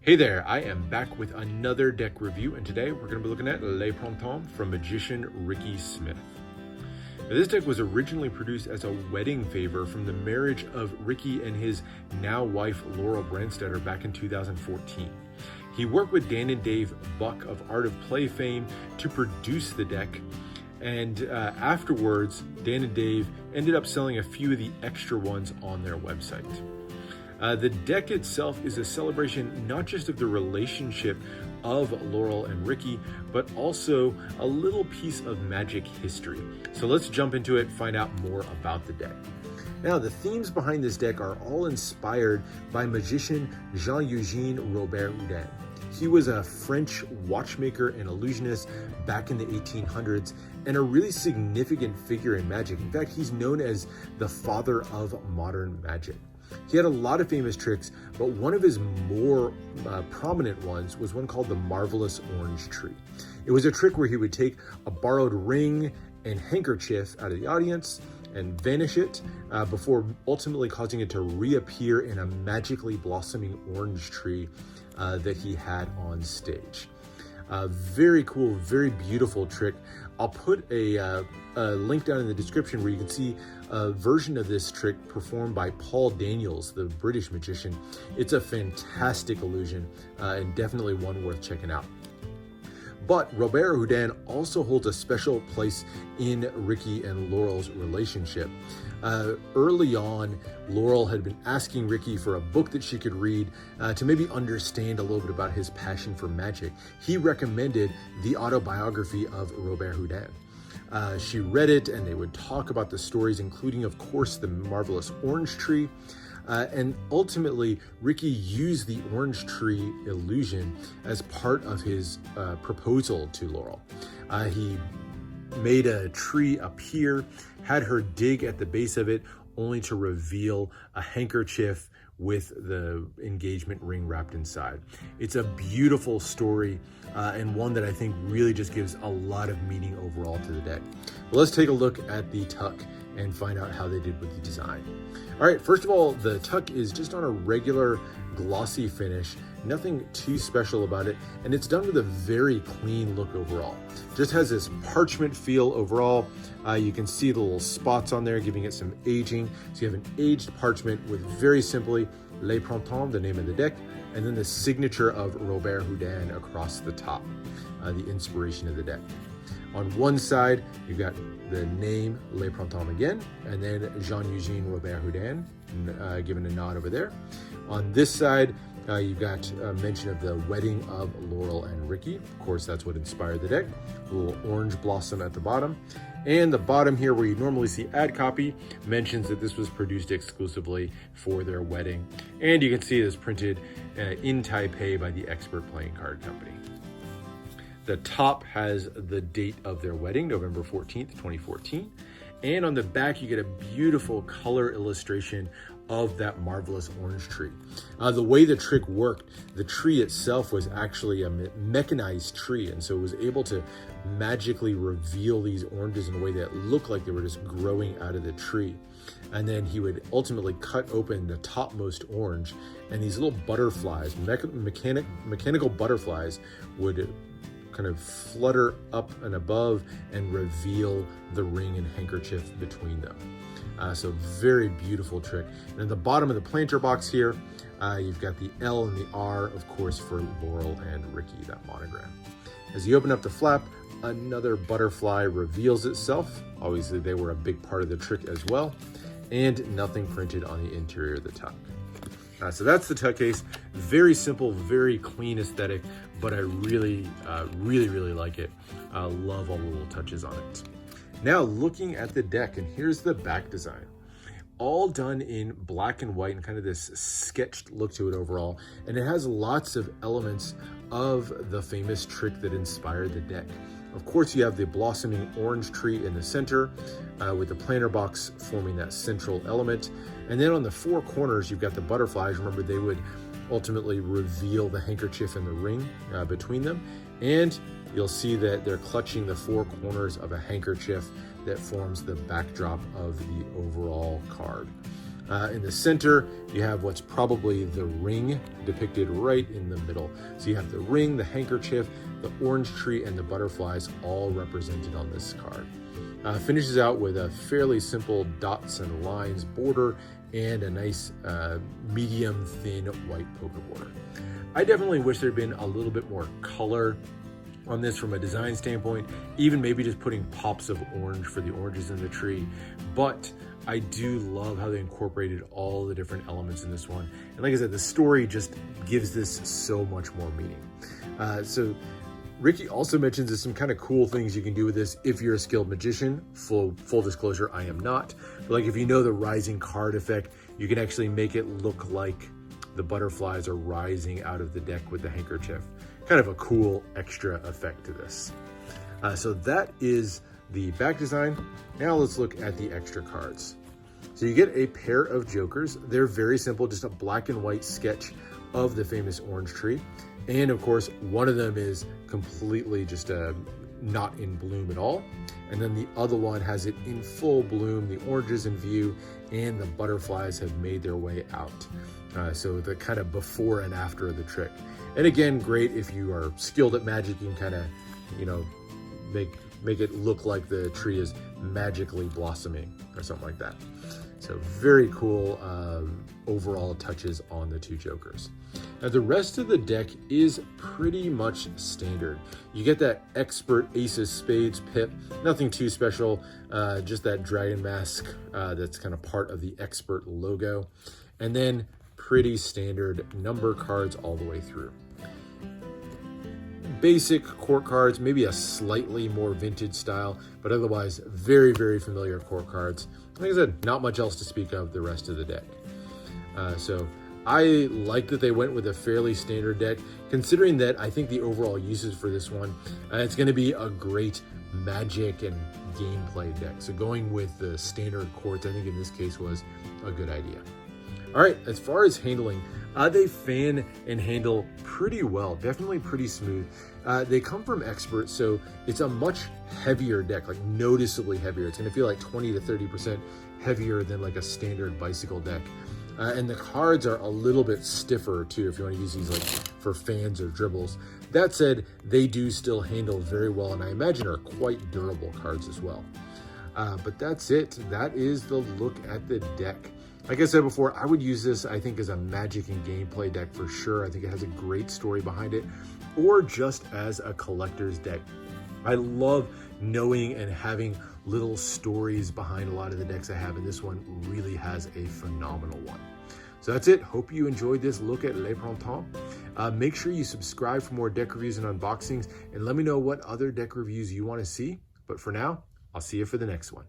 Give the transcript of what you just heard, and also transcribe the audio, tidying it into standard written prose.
Hey there, I am back with another deck review, and today we're going to be looking at Le Printemps from magician Ricky Smith. Now, this deck was originally produced as a wedding favor from the marriage of Ricky and his now wife Laurel Brandstetter back in 2014. He worked with Dan and Dave Buck of Art of Play fame to produce the deck, and afterwards Dan and Dave ended up selling a few of the extra ones on their website. The deck itself is a celebration not just of the relationship of Laurel and Ricky, but also a little piece of magic history. So let's jump into it, find out more about the deck. Now, the themes behind this deck are all inspired by magician Eugene Robert Houdin. He was a French watchmaker and illusionist back in the 1800s and a really significant figure in magic. In fact, he's known as the father of modern magic. He had a lot of famous tricks, but one of his more prominent ones was one called the Marvelous Orange Tree. It was a trick where he would take a borrowed ring and handkerchief out of the audience and vanish it before ultimately causing it to reappear in a magically blossoming orange tree that he had on stage. Very cool, very beautiful trick. I'll put a link down in the description where you can see a version of this trick performed by Paul Daniels, the British magician. It's a fantastic illusion and definitely one worth checking out. But Robert Houdin also holds a special place in Ricky and Laurel's relationship. Early on, Laurel had been asking Ricky for a book that she could read to maybe understand a little bit about his passion for magic. He recommended the autobiography of Robert Houdin. She read it and they would talk about the stories, including, of course, the Marvelous Orange Tree. And ultimately, Ricky used the orange tree illusion as part of his proposal to Laurel. He made a tree appear, had her dig at the base of it, only to reveal a handkerchief with the engagement ring wrapped inside. It's a beautiful story and one that I think really just gives a lot of meaning overall to the deck. Well, let's take a look at the tuck and find out how they did with the design. All right, first of all, the tuck is just on a regular glossy finish, nothing too special about it, and it's done with a very clean look overall. Just has this parchment feel overall. You can see the little spots on there giving it some aging. So you have an aged parchment with very simply Le Printemps, the name of the deck, and then the signature of Robert Houdin across the top, the inspiration of the deck. On one side, you've got the name Le Printemps again, and then Eugene Robert Houdin, given a nod over there. On this side, you've got a mention of the wedding of Laurel and Ricky. Of course, that's what inspired the deck. A little orange blossom at the bottom. And the bottom here, where you normally see ad copy, mentions that this was produced exclusively for their wedding. And you can see it is printed in Taipei by the Expert Playing Card Company. The top has the date of their wedding, November 14th, 2014. And on the back, you get a beautiful color illustration of that marvelous orange tree. The way the trick worked, the tree itself was actually a mechanized tree, and so it was able to magically reveal these oranges in a way that looked like they were just growing out of the tree. And then he would ultimately cut open the topmost orange, and these little butterflies, mechanical butterflies, would kind of flutter up and above and reveal the ring and handkerchief between them. So very beautiful trick. And at the bottom of the planter box here, you've got the L and the R, of course, for Laurel and Ricky, that monogram. As you open up the flap, another butterfly reveals itself. Obviously, they were a big part of the trick as well. And nothing printed on the interior of the tuck. So that's the tuck case. Very simple, very clean aesthetic, but I really like it. Love all the little touches on it. Now looking at the deck, and here's the back design. All done in black and white and kind of this sketched look to it overall. And it has lots of elements of the famous trick that inspired the deck. Of course, you have the blossoming orange tree in the center with the planter box forming that central element. And then on the four corners, you've got the butterflies. Remember, they would ultimately reveal the handkerchief and the ring between them. And you'll see that they're clutching the four corners of a handkerchief that forms the backdrop of the overall card. In the center, you have what's probably the ring depicted right in the middle. So you have the ring, the handkerchief, the orange tree, and the butterflies all represented on this card. Finishes out with a fairly simple dots and lines border and a nice medium thin white polka border. I definitely wish there'd been a little bit more color on this from a design standpoint, even maybe just putting pops of orange for the oranges in the tree. But I do love how they incorporated all the different elements in this one. And like I said, the story just gives this so much more meaning. So Ricky also mentions there's some kind of cool things you can do with this if you're a skilled magician. Full disclosure, I am not. But like if you know the rising card effect, you can actually make it look like the butterflies are rising out of the deck with the handkerchief. Kind of a cool extra effect to this. So that is the back design. Now let's look at the extra cards. So you get a pair of jokers. They're very simple, just a black and white sketch of the famous orange tree. And of course, one of them is completely just not in bloom at all. And then the other one has it in full bloom, the orange is in view, and the butterflies have made their way out. So the kind of before and after of the trick. And again, great if you are skilled at magic, you can kind of, you know, make it look like the tree is magically blossoming or something like that. So very cool overall touches on the two jokers. Now the rest of the deck is pretty much standard. You get that expert aces spades pip, nothing too special, just that dragon mask that's kind of part of the expert logo. And then pretty standard number cards all the way through. Basic court cards, maybe a slightly more vintage style, but otherwise very, very familiar court cards. Like I said, not much else to speak of the rest of the deck. So I like that they went with a fairly standard deck, considering that I think the overall uses for this one, it's going to be a great magic and gameplay deck. So going with the standard courts, I think in this case was a good idea. All right, as far as handling, they fan and handle pretty well, definitely pretty smooth. They come from experts, so it's a much heavier deck, like noticeably heavier. It's gonna feel like 20 to 30% heavier than like a standard bicycle deck. And the cards are a little bit stiffer too, if you wanna use these like for fans or dribbles. That said, they do still handle very well, and I imagine are quite durable cards as well. But that's it, that is the look at the deck. Like I said before, I would use this, I think, as a magic and gameplay deck for sure. I think it has a great story behind it, or just as a collector's deck. I love knowing and having little stories behind a lot of the decks I have, and this one really has a phenomenal one. So that's it. Hope you enjoyed this look at Le Printemps. Make sure you subscribe for more deck reviews and unboxings, and let me know what other deck reviews you want to see. But for now, I'll see you for the next one.